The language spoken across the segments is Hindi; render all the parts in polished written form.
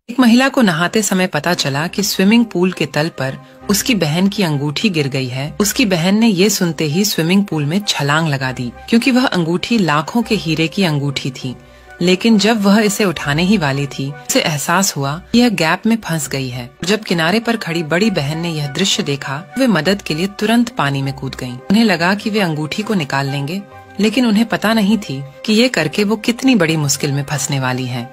एक महिला को नहाते समय पता चला कि स्विमिंग पूल के तल पर उसकी बहन की अंगूठी गिर गई है। उसकी बहन ने ये सुनते ही स्विमिंग पूल में छलांग लगा दी, क्योंकि वह अंगूठी लाखों के हीरे की अंगूठी थी। लेकिन जब वह इसे उठाने ही वाली थी, उसे एहसास हुआ कि यह गैप में फंस गई है। जब किनारे पर खड़ी बड़ी बहन ने यह दृश्य देखा, वे मदद के लिए तुरंत पानी में कूद गईं। उन्हें लगा कि वे अंगूठी को निकाल लेंगे, लेकिन उन्हें पता नहीं थी कि ये करके वो कितनी बड़ी मुश्किल में फंसने वाली हैं।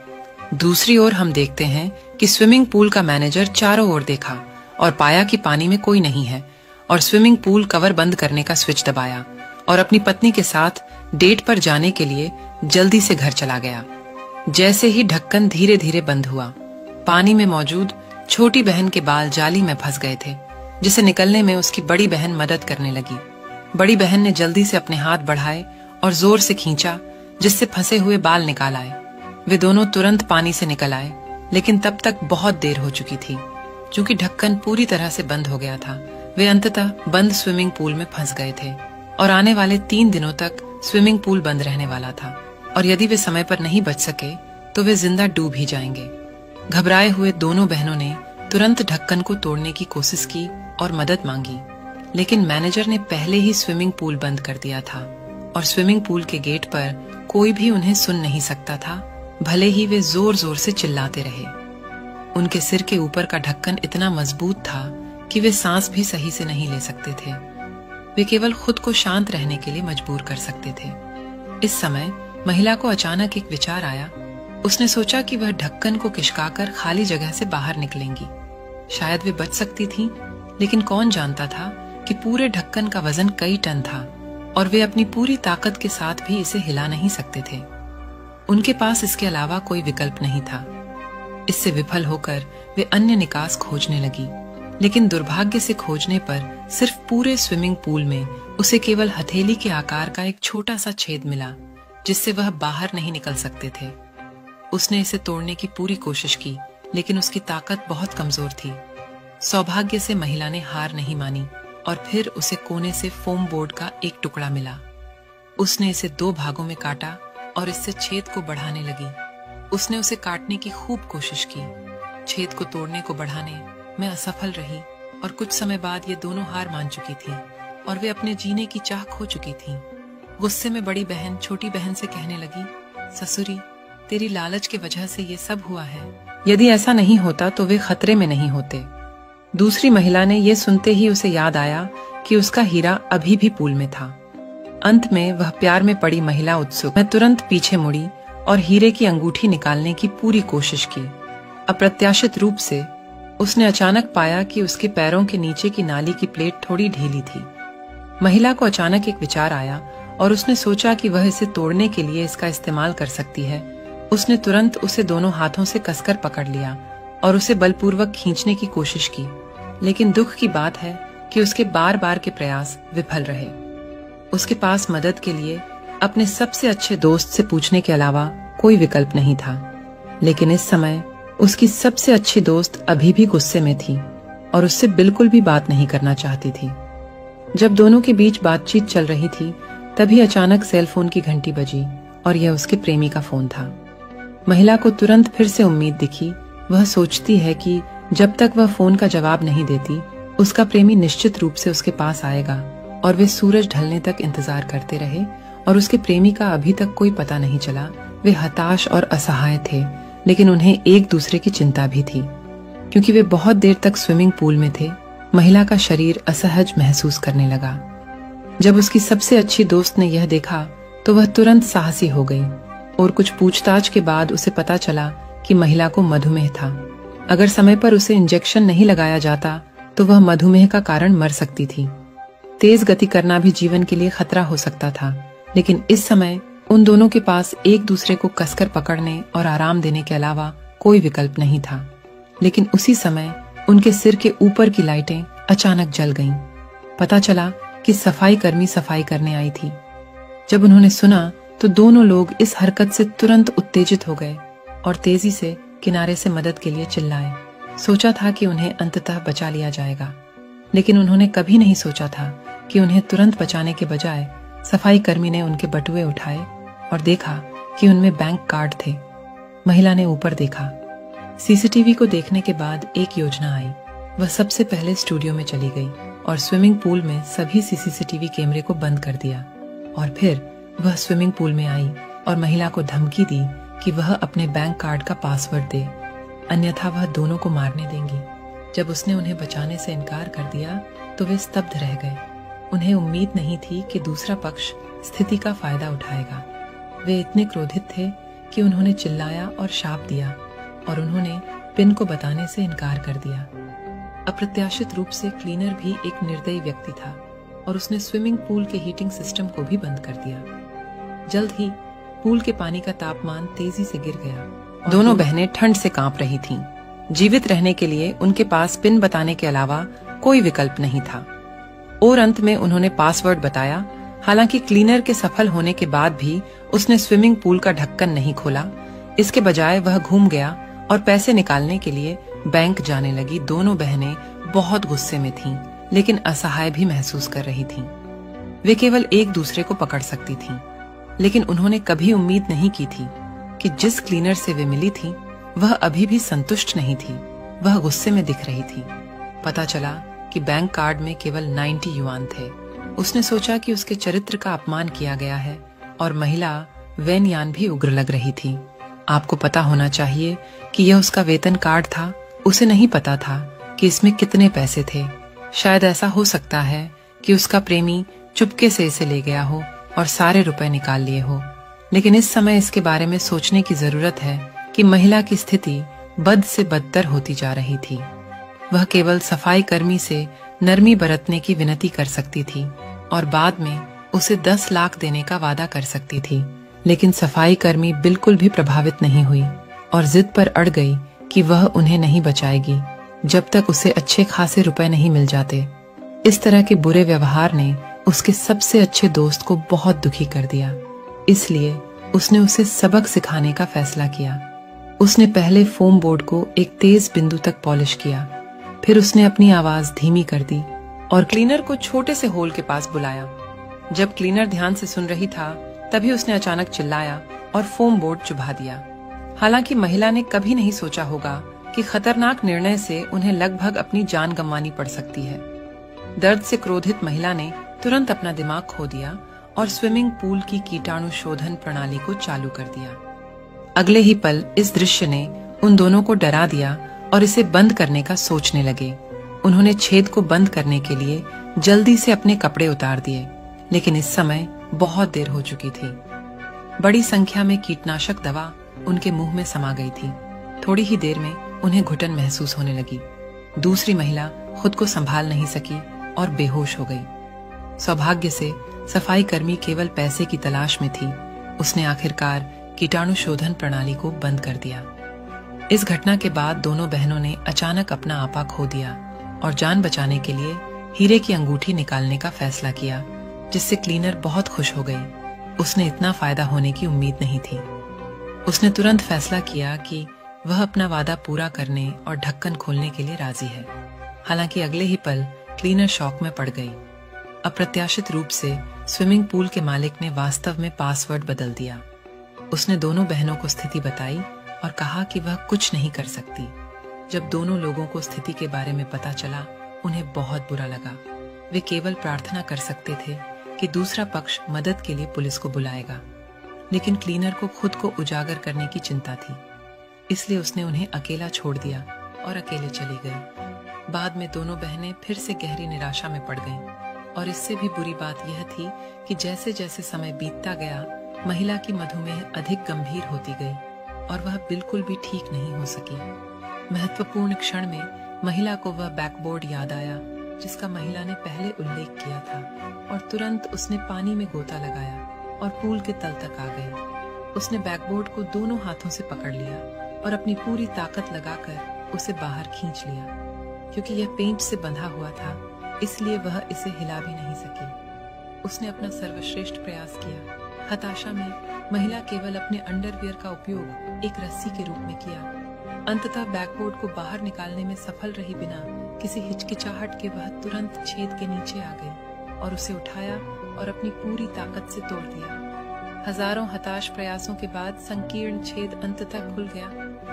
दूसरी ओर हम देखते हैं कि स्विमिंग पूल का मैनेजर चारों ओर देखा और पाया कि पानी में कोई नहीं है, और स्विमिंग पूल कवर बंद करने का स्विच दबाया और अपनी पत्नी के साथ डेट पर जाने के लिए जल्दी से घर चला गया। जैसे ही ढक्कन धीरे धीरे बंद हुआ, पानी में मौजूद छोटी बहन के बाल जाली में फंस गए थे, जिसे निकलने में उसकी बड़ी बहन मदद करने लगी। बड़ी बहन ने जल्दी से अपने हाथ बढ़ाए और जोर से खींचा, जिससे फंसे हुए बाल निकाल आए। वे दोनों तुरंत पानी से निकल आए, लेकिन तब तक बहुत देर हो चुकी थी। क्योंकि ढक्कन पूरी तरह से बंद हो गया था, वे अंततः बंद स्विमिंग पूल में फंस गए थे और आने वाले 3 दिनों तक स्विमिंग पूल बंद रहने वाला था। और यदि वे समय पर नहीं बच सके तो वे जिंदा डूब ही जाएंगे। घबराए हुए दोनों बहनों ने तुरंत ढक्कन को तोड़ने की कोशिश की और मदद मांगी, लेकिन मैनेजर ने पहले ही स्विमिंग पूल बंद कर दिया था और स्विमिंग पूल के गेट पर कोई भी उन्हें सुन नहीं सकता था, भले ही वे जोर जोर से चिल्लाते रहे। उनके सिर के ऊपर का ढक्कन इतना मजबूत था कि वे सांस भी सही से नहीं ले सकते थे। वे केवल खुद को शांत रहने के लिए मजबूर कर सकते थे। इस समय महिला को अचानक एक विचार आया। उसने सोचा कि वह ढक्कन को खिसकाकर खाली जगह से बाहर निकलेंगी। शायद वे बच सकती थीं, लेकिन कौन जानता था कि पूरे ढक्कन का वजन कई टन था और वे अपनी पूरी ताकत के साथ भी इसे हिला नहीं सकते थे। उनके पास इसके अलावा कोई विकल्प नहीं था। इससे विफल होकर वे अन्य निकास खोजने लगी, लेकिन दुर्भाग्य से खोजने पर सिर्फ पूरे स्विमिंग पूल में उसे केवल हथेली के आकार का एक छोटा सा छेद मिला, जिससे वह बाहर नहीं निकल सकते थे। उसने इसे तोड़ने की पूरी कोशिश की, लेकिन उसकी ताकत बहुत कमजोर थी। सौभाग्य से महिला ने हार नहीं मानी और फिर उसे कोने से फोम बोर्ड का एक टुकड़ा मिला। उसने इसे 2 भागों में काटा और इससे छेद को बढ़ाने लगी। उसने उसे काटने की खूब कोशिश की, छेद को तोड़ने को बढ़ाने में असफल रही और कुछ समय बाद ये दोनों हार मान चुकी थी और वे अपने जीने की चाह खो चुकी थीं। गुस्से में बड़ी बहन छोटी बहन से कहने लगी, ससुरी, तेरी लालच की वजह से ये सब हुआ है। यदि ऐसा नहीं होता तो वे खतरे में नहीं होते। दूसरी महिला ने यह सुनते ही उसे याद आया कि उसका हीरा अभी भी पूल में था। अंत में वह प्यार में पड़ी महिला उत्सुक में तुरंत पीछे मुड़ी और हीरे की अंगूठी निकालने की पूरी कोशिश की। अप्रत्याशित रूप से उसने अचानक पाया कि उसके पैरों के नीचे की नाली की प्लेट थोड़ी ढीली थी। महिला को अचानक एक विचार आया और उसने सोचा कि वह इसे तोड़ने के लिए इसका इस्तेमाल कर सकती है। उसने तुरंत उसे दोनों हाथों से कसकर पकड़ लिया और उसे बलपूर्वक खींचने की कोशिश की, लेकिन दुख की बात है कि उसके बार बार के प्रयास विफल रहे। उसके पास मदद के लिए अपने सबसे अच्छे दोस्त से पूछने के अलावा कोई विकल्प नहीं था। लेकिन इस समय उसकी सबसे अच्छी दोस्त अभी भी गुस्से में थी और उससे बिल्कुल भी बात नहीं करना चाहती थी। जब दोनों के बीच बातचीत चल रही थी, तभी अचानक सेलफोन की घंटी बजी और यह उसके प्रेमी का फोन था। महिला को तुरंत फिर से उम्मीद दिखी। वह सोचती है कि जब तक वह फोन का जवाब नहीं देती, उसका प्रेमी निश्चित रूप से उसके पास आएगा। और वे सूरज ढलने तक इंतजार करते रहे और उसके प्रेमी का अभी तक कोई पता नहीं चला। वे हताश और असहाय थे, लेकिन उन्हें एक दूसरे की चिंता भी थी। क्योंकि वे बहुत देर तक स्विमिंग पूल में थे, महिला का शरीर असहज महसूस करने लगा। जब उसकी सबसे अच्छी दोस्त ने यह देखा तो वह तुरंत साहसी हो गई और कुछ पूछताछ के बाद उसे पता चला कि महिला को मधुमेह था। अगर समय पर उसे इंजेक्शन नहीं लगाया जाता तो वह मधुमेह का कारण मर सकती थी। तेज गति करना भी जीवन के लिए खतरा हो सकता था, लेकिन इस समय उन दोनों के पास एक दूसरे को कसकर पकड़ने और आराम देने के अलावा कोई विकल्प नहीं था। लेकिन उसी समय उनके सिर के ऊपर की लाइटें अचानक जल गईं। पता चला कि सफाई कर्मी सफाई करने आई थी। जब उन्होंने सुना तो दोनों लोग इस हरकत से तुरंत उत्तेजित हो गए और तेजी से किनारे से मदद के लिए चिल्लाए। सोचा था कि उन्हें अंततः बचा लिया जाएगा, लेकिन उन्होंने कभी नहीं सोचा था कि उन्हें तुरंत बचाने के बजाय सफाई कर्मी ने उनके बटुए उठाए और देखा कि उनमें बैंक कार्ड थे। महिला ने ऊपर देखा। सीसीटीवी को देखने के बाद एक योजना आई। वह सबसे पहले स्टूडियो में चली गई और स्विमिंग पूल में सभी सीसीटीवी कैमरे को बंद कर दिया। और फिर वह स्विमिंग पूल में आई और महिला को धमकी दी कि वह अपने बैंक कार्ड का पासवर्ड दे, अन्यथा वह दोनों को मारने देंगी। जब उसने उन्हें बचाने से इनकार कर दिया तो वे स्तब्ध रह गए। उन्हें उम्मीद नहीं थी कि दूसरा पक्ष स्थिति का फायदा उठाएगा। वे इतने क्रोधित थे कि उन्होंने चिल्लाया और शाप दिया और उन्होंने पिन को बताने से इनकार कर दिया। अप्रत्याशित रूप से क्लीनर भी एक निर्दयी व्यक्ति था और उसने स्विमिंग पूल के हीटिंग सिस्टम को भी बंद कर दिया। जल्द ही पूल के पानी का तापमान तेजी से गिर गया। दोनों बहनें ठंड से कांप रही थीं। जीवित रहने के लिए उनके पास पिन बताने के अलावा कोई विकल्प नहीं था। और अंत में उन्होंने पासवर्ड बताया। हालांकि क्लीनर के सफल होने के बाद भी उसने स्विमिंग पूल का ढक्कन नहीं खोला। इसके बजाय वह घूम गया और पैसे निकालने के लिए बैंक जाने लगी। दोनों बहनें बहुत गुस्से में थीं, लेकिन असहाय भी महसूस कर रही थीं। वे केवल एक दूसरे को पकड़ सकती थीं, लेकिन उन्होंने कभी उम्मीद नहीं की थी कि जिस क्लीनर से वे मिली थीं, वह अभी भी संतुष्ट नहीं थी। वह गुस्से में दिख रही थी। पता चला कि बैंक कार्ड में केवल 90 युआन थे। उसने सोचा कि उसके चरित्र का अपमान किया गया है और महिला वेन यान भी उग्र लग रही थी। आपको पता होना चाहिए कि यह उसका वेतन कार्ड था। उसे नहीं पता था कि इसमें कितने पैसे थे। शायद ऐसा हो सकता है कि उसका प्रेमी चुपके से इसे ले गया हो और सारे रुपए निकाल लिए हो। लेकिन इस समय इसके बारे में सोचने की जरूरत है कि महिला की स्थिति बद से बदतर होती जा रही थी। वह केवल सफाई कर्मी से नरमी बरतने की विनती कर सकती थी और बाद में उसे 10 लाख देने का वादा कर सकती थी। लेकिन सफाई कर्मी बिल्कुल भी प्रभावित नहीं हुई और जिद पर अड़ गई कि वह उन्हें नहीं बचाएगी जब तक उसे अच्छे खासे रुपए नहीं मिल जाते। इस तरह के बुरे व्यवहार ने उसके सबसे अच्छे दोस्त को बहुत दुखी कर दिया। इसलिए उसने उसे सबक सिखाने का फैसला किया। उसने पहले फोम बोर्ड को एक तेज बिंदु तक पॉलिश किया। फिर उसने अपनी आवाज धीमी कर दी और क्लीनर को छोटे से होल के पास बुलाया। जब क्लीनर ध्यान से सुन रही था, तभी उसने अचानक चिल्लाया और फोम बोर्ड चुभा दिया। हालांकि महिला ने कभी नहीं सोचा होगा कि खतरनाक निर्णय से उन्हें लगभग अपनी जान गंवानी पड़ सकती है। दर्द से क्रोधित महिला ने तुरंत अपना दिमाग खो दिया और स्विमिंग पूल की कीटाणु शोधन प्रणाली को चालू कर दिया। अगले ही पल इस दृश्य ने उन दोनों को डरा दिया और इसे बंद करने का सोचने लगे। उन्होंने छेद को बंद करने के लिए जल्दी से अपने कपड़े उतार दिए, लेकिन इस समय बहुत देर हो चुकी थी। बड़ी संख्या में कीटनाशक दवा उनके मुंह में समा गई थी। थोड़ी ही देर में उन्हें घुटन महसूस होने लगी। दूसरी महिला खुद को संभाल नहीं सकी और बेहोश हो गई। सौभाग्य से सफाई कर्मी केवल पैसे की तलाश में थी। उसने आखिरकार कीटाणु शोधन प्रणाली को बंद कर दिया। इस घटना के बाद दोनों बहनों ने अचानक अपना आपा खो दिया और जान बचाने के लिए हीरे की अंगूठी निकालने का फैसला किया, जिससे क्लीनर बहुत खुश हो गई। उसने इतना फायदा होने की उम्मीद नहीं थी। उसने तुरंत फैसला किया कि वह अपना वादा पूरा करने और ढक्कन खोलने के लिए राजी है। हालांकि अगले ही पल क्लीनर शॉक में पड़ गई। अप्रत्याशित रूप से स्विमिंग पूल के मालिक ने वास्तव में पासवर्ड बदल दिया। उसने दोनों बहनों को स्थिति बताई और कहा कि वह कुछ नहीं कर सकती। जब दोनों लोगों को स्थिति के बारे में पता चला, उन्हें बहुत बुरा लगा। वे केवल प्रार्थना कर सकते थे कि दूसरा पक्ष मदद के लिए पुलिस को बुलाएगा, लेकिन क्लीनर को खुद को उजागर करने की चिंता थी। इसलिए उसने उन्हें अकेला छोड़ दिया और अकेले चली गई। बाद में दोनों बहनें फिर से गहरी निराशा में पड़ गईं और इससे भी बुरी बात यह थी कि जैसे जैसे समय बीतता गया, महिला की मधुमेह अधिक गंभीर होती गई और वह बिल्कुल भी ठीक नहीं हो सकी। महत्वपूर्ण क्षण में महिला को वह बैकबोर्ड याद आया जिसका महिला ने पहले उल्लेख किया था और तुरंत उसने पानी में गोता लगाया और पूल के तल तक आ गई। उसने बैकबोर्ड को दोनों हाथों से पकड़ लिया और अपनी पूरी ताकत लगाकर उसे बाहर खींच लिया। क्योंकि यह पेंट से बंधा हुआ था, इसलिए वह इसे हिला भी नहीं सकी। उसने अपना सर्वश्रेष्ठ प्रयास किया। हताशा में महिला केवल अपने अंडरवियर का उपयोग एक रस्सी के रूप में किया। अंततः बैकबोर्ड को बाहर निकालने में सफल रही बिना किसी हिचकिचाहट के वह तुरंत छेद के नीचे आ गई और उसे उठाया और अपनी पूरी ताकत से तोड़ दिया। हजारों हताश प्रयासों के बाद संकीर्ण छेद अंततः खुल गया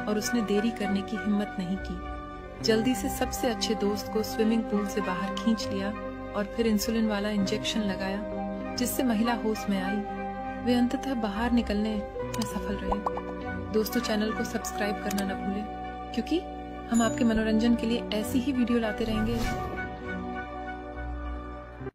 और उसने देरी करने की हिम्मत नहीं की। जल्दी से सबसे अच्छे दोस्त को स्विमिंग पूल से बाहर खींच लिया और फिर इंसुलिन वाला इंजेक्शन लगाया, जिससे महिला होश में आई। वे अंततः बाहर निकलने में सफल रहे। दोस्तों, चैनल को सब्सक्राइब करना न भूलें, क्योंकि हम आपके मनोरंजन के लिए ऐसी ही वीडियो लाते रहेंगे।